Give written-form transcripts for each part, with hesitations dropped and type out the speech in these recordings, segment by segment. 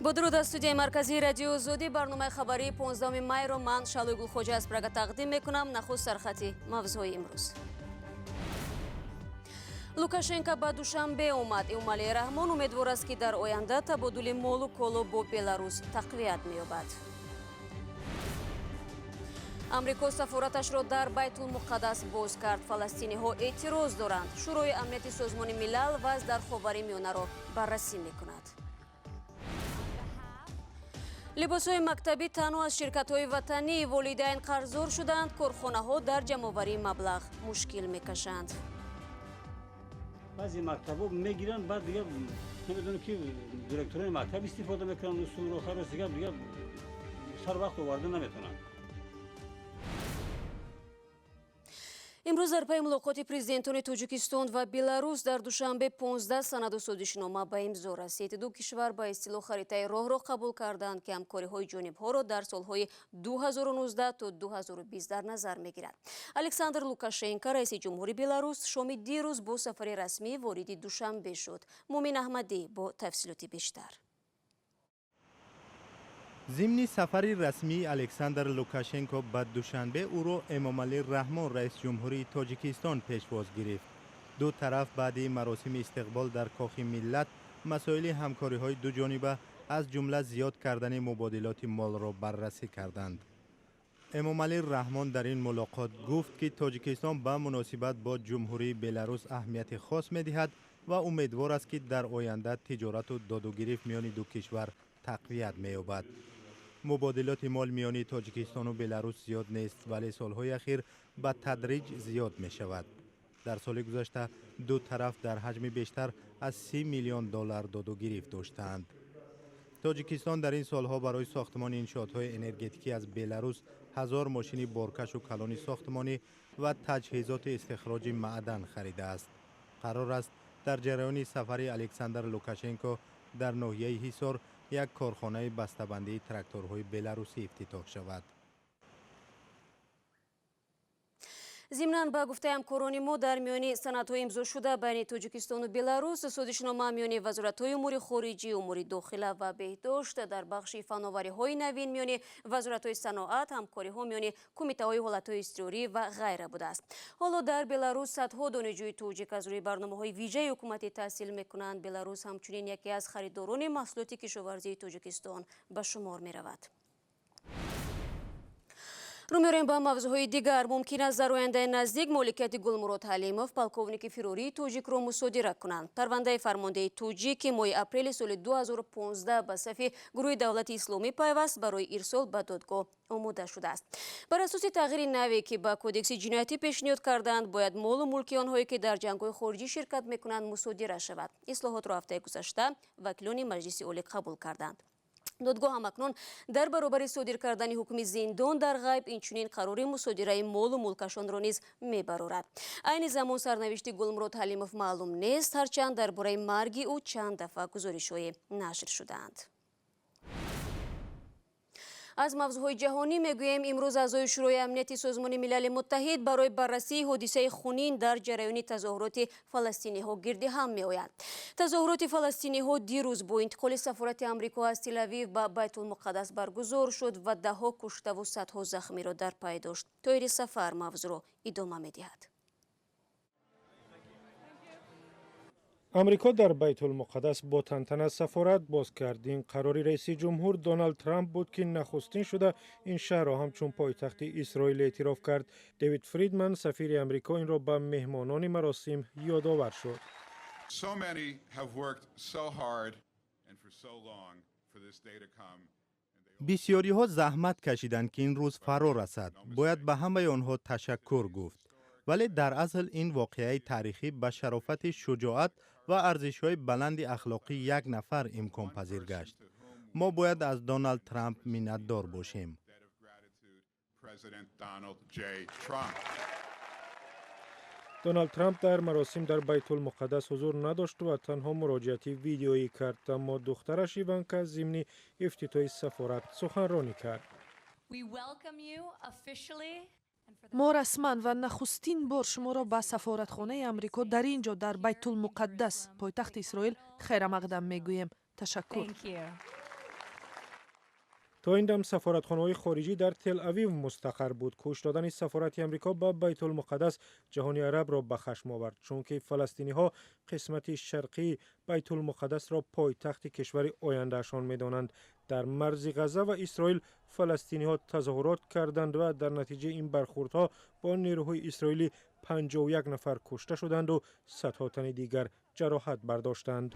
با درود از استودیوی مرکزی رادیو زودی برنامه خبری 15 می رو من شالوی گلخوجه از پراگ تقدیم میکنم. نخست سرخطی موضوعی امروز. لوکاشенко ба душанбе омад. Эмомали Раҳмон умедвор аст ки дар оянда табодули молу коло бо Беларус тақвият меёбад. амрико сафораташро дар Байтулмуқаддас боз кард. фаластиниҳо эътироз доранд. шӯрои амнияти созмони милал вазъ дар ховари миёнаро баррасӣ мекунад. либосҳои мактабӣ танҳо аз ширкатҳои ватанӣ. волидайн қарздор шуданд. корхонаҳо дар ҷамъоварии маблағ мушкил мекашанд. بعضی مکتب‌ها میگیرن بعد دیگه نمیدونم که دیرکتورای مکتب استفاده میکنن و سور و خرس دیگه سر وقت آورده نمیتونن. امروز در پی ملاقات پرزیدنتان تاجیکستان و بلاروس در دوشنبه 15 سند و سازشنامه به امضا رسید. دو کشور به اصطلاح خریطه راه را قبول کردند که همکاری‌های جانب‌ها را در سال‌های 2019 تا 2020 در نظر می‌گیرد. الکساندر لوکاشنکو رئیس جمهوری بلاروس شام دیروز با سفر رسمی وارد دوشنبه شد. مومن احمدی با تفصیلات بیشتر. ضمن سفری رسمی الکساندر لوکاشنکو به دوشنبه او را امامعلی رحمان رئیس جمهوری تاجیکستان پیشواز گرفت. دو طرف بعد مراسم استقبال در کاخ ملت مسائل همکاری‌های دو جانبه از جمله زیاد کردن مبادلات مال را بررسی کردند. امامعلی رحمان در این ملاقات گفت که تاجیکستان به مناسبت با جمهوری بلاروس اهمیت خاص می‌دهد و امیدوار است که در آینده تجارت و داد و گرفت میان دو کشور تقویت می‌یابد. مبادلات مال میان تاجیکستان و بلاروس زیاد نیست ولی سالهای اخیر به تدریج زیاد می شود. در سال گذشته دو طرف در حجم بیشتر از 30 میلیون دلار داد و گرفت داشتند. تاجیکستان در این سالها برای ساختمان انشاءات‌های انرژتیکی از بلاروس 1000 ماشین بارکش و کلان ساختمانی و تجهیزات استخراج معدن خریده است. قرار است در جریان سفر الکساندر لوکاشنکو در ناحیه حصار یک کارخانه بسته‌بندی تراکتورهای بلاروسی افتتاح شود. ضمناً با گفته همکاران ما در میان سندهای امضا شده بین تاجیکستان و بلاروس سازشنامه میان وزارت‌های امور خارجی، امور داخله و بهداشت در بخش فناوری‌های نوین میان وزارت‌های صنعت، همکاری‌ها میان کمیته‌های حالت‌های اضطراری و غیره بوده است. حالا در بلاروس صدها دانشجوی تاجیک از روی برنامه‌های ویژه حکومتی تحصیل می‌کنند. بلاروس همچنین یکی از خریداران محصولات کشاورزی تاجیکستان به شمار می‌رود. رو می‌رویم با موضوعهای دیگر. ممکن است در آینده نزدیک مالکیت گلمراد حلیموف پلکوونیک فروری توجیک را مصادره کنند. پرونده فرمانده توجیک ماه اپریل سال 2015 به صف گروه دولت اسلامی پیوست برای ارسال به دادگاه آماده شده است. بر اساس تغییر نوعی که به کدکس جنایتی پیشنهاد کردند باید مال و ملک آنهایی که در جنگ‌های خارجی شرکت می‌کنند مصادره شود. اصلاحات را هفته گذشته وکیلان مجلس عالی قبول کردند. دادگاه همکنون در برابر صادر کردن حکم زندان در غیب اینچنین قرار مصادره مال و ملکشان را نیز میبرد. عین زمان سرنوشت گلمراد حلیموف معلوم نیست، هرچند درباره مرگ او چند دفعه گزارش‌های نشر شدند. از موضوعهای جهانی میگوییم امروز اعضای شورای امنیت سازمان ملل متحد برای بررسی حادثه خونین در جریان تظاهرات فلسطینی‌ها گرد هم میآیند. تظاهرات فلسطینی‌ها دیروز با انتقال سفارت آمریکا از تل آویو به بیت المقدس برگزار شد و ده‌ها کشته و صدها زخمی را در پی داشت. طاهر سفر موضوع را ادامه می‌دهد. امریکا در بیت المقدس با تنتنه سفارت باز کرد. این قراری رئیس جمهور دونالد ترامپ بود که نخستین شده این شهر را همچون پایتخت اسرائیل اعتراف کرد. دیوید فریدمن سفیر امریکا این را به مهمانان مراسم یادآور شد. بسیاری ها زحمت کشیدند که این روز فرا رسد. باید به همه آنها تشکر گفت. ولی در اصل این واقعه تاریخی به شرافت شجاعت و ارزش‌های بلند اخلاقی یک نفر امکان پذیر گشت. ما باید از دونالد ترامپ منتدار باشیم. دونالد ترامپ در مراسم در بیت المقدس حضور نداشت و تنها مراجعه ویدیویی کرد، اما دخترش ایوانکا ضمن افتتاح سفارت سخنرانی کرد. ما رسما و نخستین بار شما را به سفارتخانه امریکا در اینجا در بیت المقدس پایتخت اسرائیل خیر مقدم میگوییم. تشکر. تا این دم سفارتخانه‌های خارجی در تل آویو مستقر بود. کش دادن سفارت آمریکا به بیت المقدس جهان عرب را به خشم آورد، چون که فلسطینی‌ها قسمت شرقی بیت المقدس را پایتخت کشور آیندهشان می‌دانند. در مرز غزه و اسرائیل فلسطینی‌ها تظاهرات کردند و در نتیجه این برخوردها با نیروهای اسرائیلی 51 نفر کشته شدند و صدها تن دیگر جراحت برداشتند.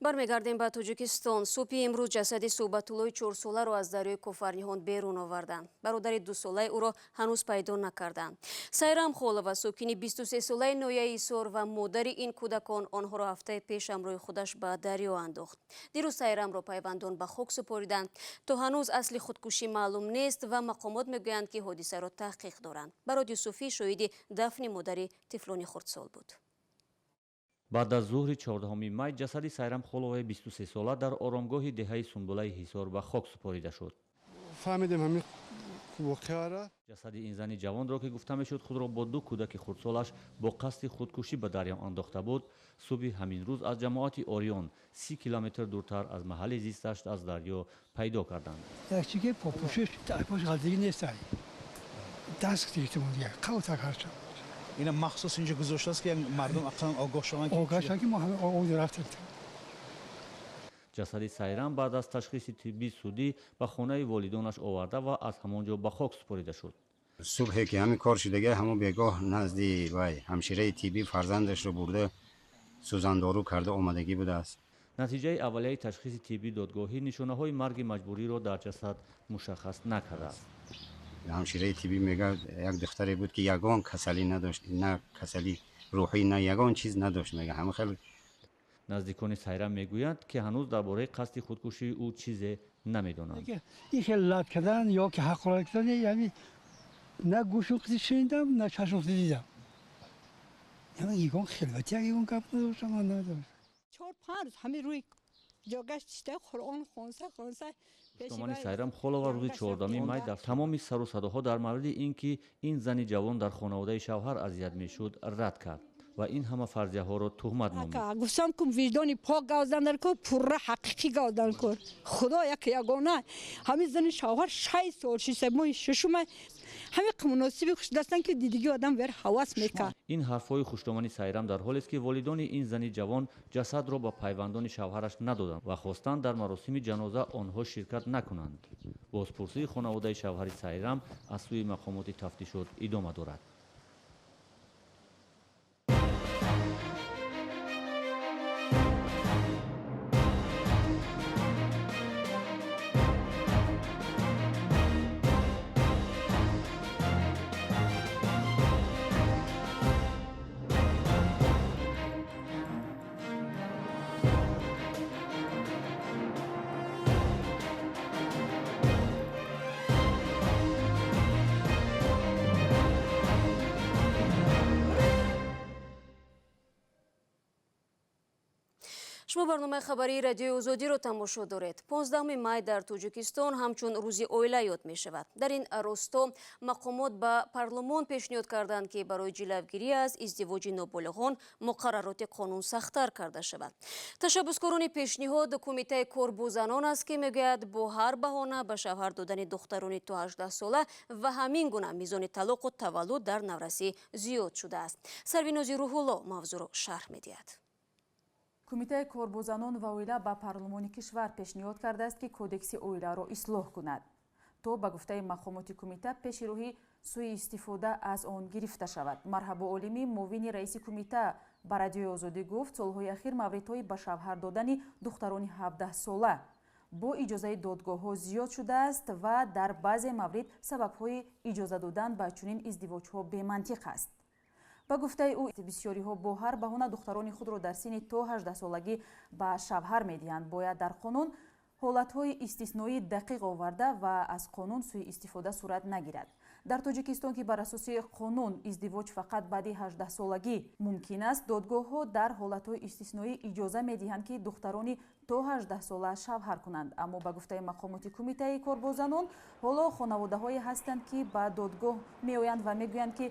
бармегардем ба тоҷикистон. субҳи имрӯз ҷасади суҳбатуллои 4 соларо аз дарёи кофарниҳон берун оварданд. бародари 2 солаи ӯро ҳанӯз пайдо накарданд. сайрам холова, сокини 23 солаи ноҳияи Исор ва модари ин кӯдакон онҳоро ҳафтаи пеш ҳамроҳи худаш ба дарё андохт. дирӯз сайрамро пайвандон ба хок супориданд. то ҳанӯз асли худкушӣ маълум нест ва мақомот мегӯянд ки ҳодисаро таҳқиқ доранд. барод Юсуфӣ шоҳиди дафни модари тифлони хурдсол буд. баъд аз зуҳри 14 май ҷасади Сайрам Холоваи 23 сола дар оромгоҳи деҳаи Сунбулаи Ҳисор ба хок супорида шуд. ҷасади ин зани ҷавонро ки гуфта мешуд худро бо 2 кӯдаки хурдсолаш бо қасди худкушӣ ба дарё андохта буд, субҳи ҳамин рӯз аз ҷамоати Орион 30 километр дуртар аз маҳалли зисташ аз дарё пайдо карданд. اینا مخصوص اینجا گذاشته است که مردم اقلا آگاه شوند که ما همه آگاه رفتیم. ҷасади Сайрам баъд аз ташхиси тиббии судӣ ба хонаи волидонаш оварда ва аз ҳамон ҷо ба хок супорида шуд. صبح که همین کار شدگی همون بگاه نزدی وای همشیره تیبی فرزندش رو برده سوزاندارو کرده آمدگی بوده است. натиҷаи аввалияи ташхиси тиббии додгоҳӣ нишонаҳои марги маҷбуриро дар ҷасад мушаххас накардааст. همشیره تیبی میگه یک دختری بود که یگان کسلی نداشت، نه کسلی روحی نه یگان چیز نداشت. میگه همه خیلی наздикони Сайрам мегӯянд ки ҳанӯз дар бораи қасди худкушии ӯ чизе намедонанд. این خلات کردن یا که حقارت کردن یعنی نه گوشم قصی شنیدم نه چشم قصی دیدم. یعنی یگان خلوتی یگان کپ نداشتم من نداشت. 4-5 روز همه روی جاگش چیته قرآن خونسه пуштомани Сайрам Холова рӯзи 14 май дар тамоми сару садоҳо дар мавриди ин ки ин зани ҷавон дар хонаводаи шавҳар азият мешуд рад кард ва ин ҳама фарзияҳоро туҳмат номид. гуфтам ки виҷдони пок гавзандар ко пурра ҳақиқӣ гавзан ко худо як ягона ҳамин зани шавҳар 6 сол 6 моҳи шушумай ҳамин муносиби хушдастан ки дидиги одам вер ҳавас мекард. ин ҳарфҳои хуштомани Сайрам дар ҳолест ки волидони ин зани ҷавон ҷасадро ба пайвандони шавҳараш надоданд ва хостанд дар маросими ҷаноза онҳо ширкат накунанд. бозпурсии хонаводаи шавҳари Сайрам аз сӯи мақомоти тафтишот идома дорад. шумо барномаи хабарии радиои озодиро тамошо доред. 15 май дар Тоҷикистон ҳамчун рӯзи оила ёд мешавад. дар ин росто мақомот ба парлумон пешниҳод карданд ки барои ҷилавгирӣ аз издивоҷи ноболиғон муқаррароти қонун сахттар карда шавад. ташаббускорони пешниҳод кумитаи кор бо занон аст ки мегӯяд бо ҳар баҳона ба шавҳар додани духтарони то 18 сола ва ҳамин гуна мизони талоқу таваллуд дар наврасӣ зиёд шудааст. Сарвинози Рӯҳулло мавзӯъро шарҳ медиҳад. кумитаи корбозанон ва оила ба парлумони кишвар пешниҳод кардааст ки кодекси оиларо ислоҳ кунад. то ба гуфтаи мақомоти кумита пеши роҳи сӯи истифода аз он гирифта шавад. Марҳабо Олимӣ, муовини раиси кумита, ба радиои Озодӣ гуфт солҳои ахир мавридҳои ба шавҳар додани духтарони 17 сола бо иҷозаи додгоҳҳо зиёд шудааст ва дар баъзе маврид сабабҳои иҷоза додан ба чунин издивоҷҳо бемантиқ аст. ба гуфтаи ӯ бисёриҳо бо ҳар баҳона духтарони худро дар синни то 18 солагӣ ба шавҳар медиҳанд. Бояд дар қонун ҳолатҳои истисноӣ дақиқ оварда ва аз қонун сӯи истифода сурат нагирад. дар Тоҷикистон ки бар асоси қонун издивоҷ фақат баъди 18 солагӣ мумкин аст, додгоҳҳо дар ҳолатҳои истисноӣ иҷоза медиҳанд ки духтарони то 18 сола шавҳар кунанд. Аммо ба гуфтаи мақомоти кумитаи корбозанон ҳоло хонаводаҳое ҳастанд ки ба додгоҳ меоянд ва мегӯянд ки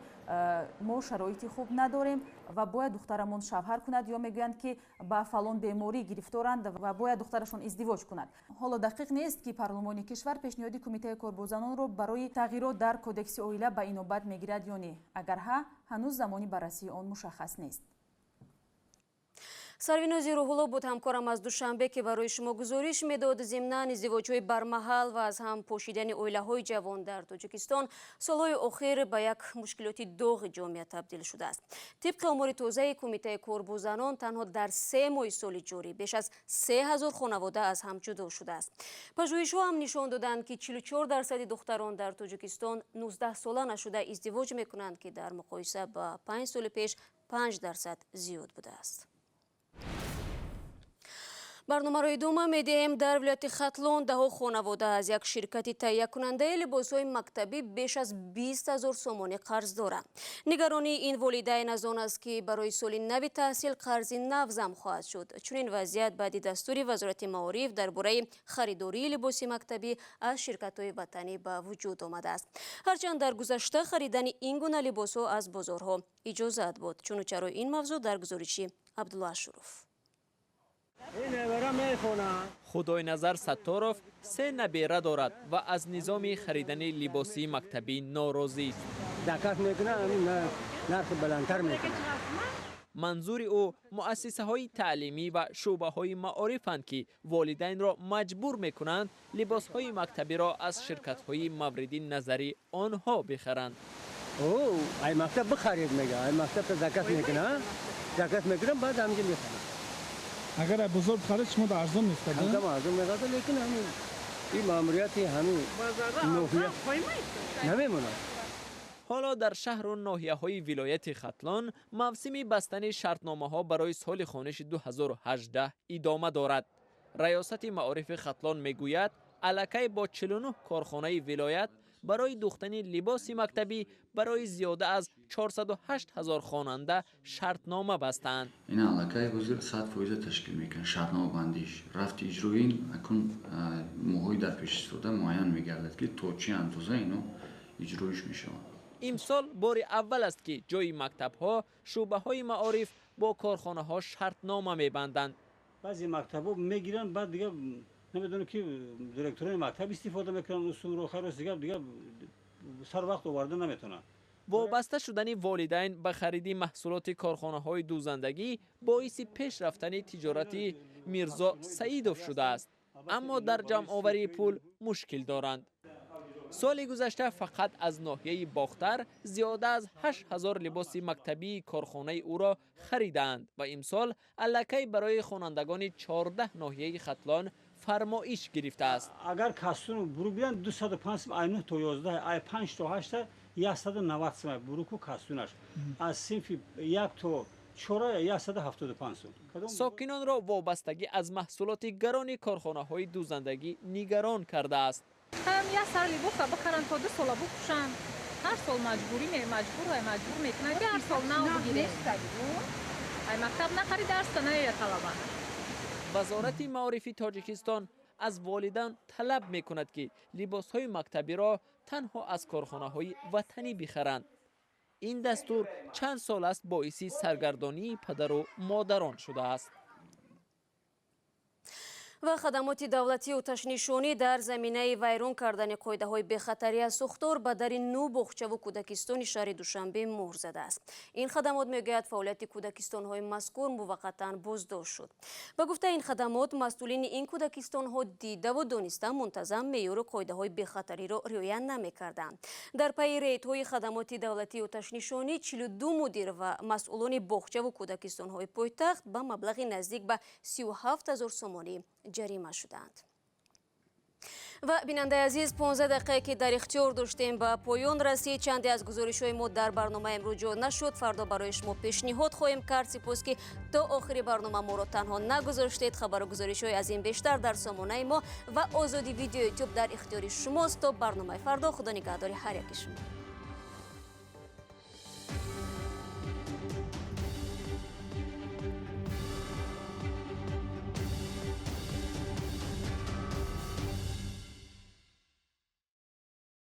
мо шароити хуб надорем ва бояд духтарамон шавҳар кунад, ё мегӯянд ки ба фалон беморӣ гирифторанд ва бояд духтарашон издивоҷ кунад. ҳоло дақиқ нест ки парлумони кишвар пешниҳоди кумитаи корбозанонро барои тағйирот дар кодекси оила ба инобат мегирад ё не. Агар ҳа, ҳанӯз замони баррасии он мушаххас нест. сарвинози рӯҳулло буд ҳамкорам аз душанбе ки барои шумо гузориш медод. зимнан издивоҷҳои бармаҳал ва аз ҳам пошидани оилаҳои ҷавон дар Тоҷикистон солҳои охир ба як мушкилоти доғи ҷомеа табдил шудааст. тибқи омори тозаи кумитаи корбозанон танҳо дар 3 моҳи соли ҷорӣ беш аз 3000 хонавода аз ҳам ҷудо шудааст. пажӯҳишҳо ҳам нишон доданд ки 44% духтарон дар Тоҷикистон 19 сола нашуда издивоҷ мекунанд ки дар муқоиса ба 5 соли пеш 5% зиёд будааст. барномаро идома медиҳем. дар вилояти Хатлон даҳо хонавода аз як ширкати таҳиякунандаи либосҳои мактабӣ беш аз 20 000 сомонӣ қарз доранд. нигаронии ин волидайн аз он аст ки барои соли нави таҳсил қарзи нав зам хоҳад шуд. чунин вазъият баъди дастури вазорати маориф дар бораи харидории либоси мактабӣ аз ширкатҳои ватанӣ ба вуҷуд омадааст. ҳарчанд дар гузашта харидани ин гуна либосҳо аз бозорҳо иҷозат буд. чунучаро ин мавзӯъ дар гузориши Абдулла Ашуров. худойназар Сатторов 3 набера дорад ва аз низоми харидани либоси мактабӣ норозист. манзури ӯ муассисаҳои таълимӣ ва шуъбаҳои маорифанд ки волидайнро маҷбур мекунанд либосҳои мактабиро аз ширкатҳои мавриди назари онҳо бихаранд. ай мактаб бихаред мега, ай мактаб закат мекуна, закат мекунам баъд ҳамҷа мехарам. اگر بزرگ خرید شما در ارزان نیست همه ارزان میگه لیکن همین این ماموریتی همین نوحیه نمیمونه. حالا در شهر و ناحیه‌های ولایت ختلان موسم بستن شرطنامه‌ها برای سال خونش 2018 ادامه دارد. ریاست معارف ختلان میگوید الکی با 49 کارخانه ولایت برای دوختن لباس مکتبی برای زیاده از 408,000 خواننده شرطنامه بستند. این الکی حضور 100% تشکیل میکنه. شرطنامه بندیش رفت اجرایی اکن موهای در پیش سوده معین میگردد که تا چه اندازه اینو اجرایش میشه. امسال بار اول است که جای مکتب‌ها شعبه‌های معارف با کارخانه‌ها شرطنامه می‌بندند. بعضی مکتب‌ها میگیرن بعد دیگه نمیدونم که دیرکتورای مکتب استفاده میکنن اصول رو خلاص دیگه سر وقت آورده نمیتونن. وابسته شدن والدین به خرید محصولات کارخانه‌های دوزندگی باعث پیش رفتن تجارت میرزا سعیدوف شده است، اما در جمع آوری پول مشکل دارند. سال گذشته فقط از ناحیه باختر زیاده از 8,000 لباس مکتبی کارخانه او را خریدند و امسال الکی برای خوانندگان 14 ناحیه ختلان فرمایش گرفته است. اگر کسون برو بیان 205 اینو تا 11 ای 5 تا 8 190 سم برو کو کسونش از صنف 1 تا 4 175 سم. ساکنان را وابستگی از محصولات گران کارخانه‌های دوزندگی نگران کرده است. هم یه سر لباس بخرن تا 2 سال بپوشن. هر سال مجبور میکنن که هر سال نو بگیره. ای مکتب نخرید درس نه طلبه. وزارت معارف تاجیکستان از والدان طلب میکند که لباسهای مکتبی را تنها از کارخانه‌های وطنی بخرند. این دستور چند سال است باعث سرگردانی پدر و مادران شده است. و خدمات دولتی آتش‌نشانی در زمینه ویران کردن قاعده‌های بخطری از سوختار به در نو باغچه و کودکستان شهر دوشنبه مهر زده است. این خدمات میگوید فعالیت کودکستان‌های مذکور موقتاً بازداشت شد. به گفته این خدمات مسئولین این کودکستان‌ها دیده و دانسته منتظم معیار قاعده‌های بخطری را رعایت نمی‌کردند. در پی ریدهای خدمات دولتی آتش‌نشانی 42 مدیر و مسئولان باغچه و کودکستان‌های پایتخت به مبلغ نزدیک به 37,000 سومانی جریمه شدند. و بیننده عزیز 15 دقیقه که در اختیار داشتیم به پایان رسید. چندی از گزارش‌های ما در برنامه امروز جا نشد. فردا برای شما پیشنهاد خواهیم کرد. سپاس که تا آخر برنامه ما را تنها نگذاشتید. خبر و گزارش‌های از این بیشتر در سامانه ما و آزادی ویدیو یوتیوب در اختیار شماست. تا برنامه فردا خدا نگهدار هر یک شما.